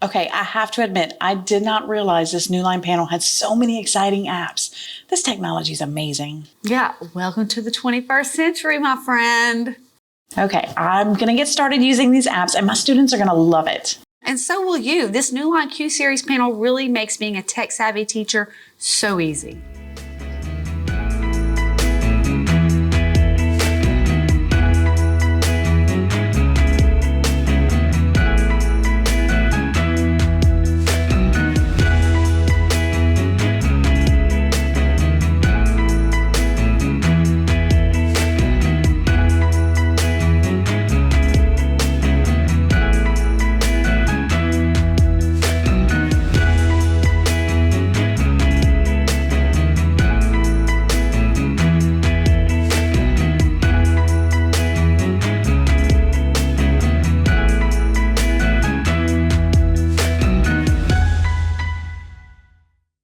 Okay, I have to admit, I did not realize this Newline panel had so many exciting apps. This technology is amazing. Yeah, welcome to the 21st century, my friend. Okay, I'm gonna get started using these apps and my students are gonna love it. And so will you. This Newline Q Series panel really makes being a tech-savvy teacher so easy.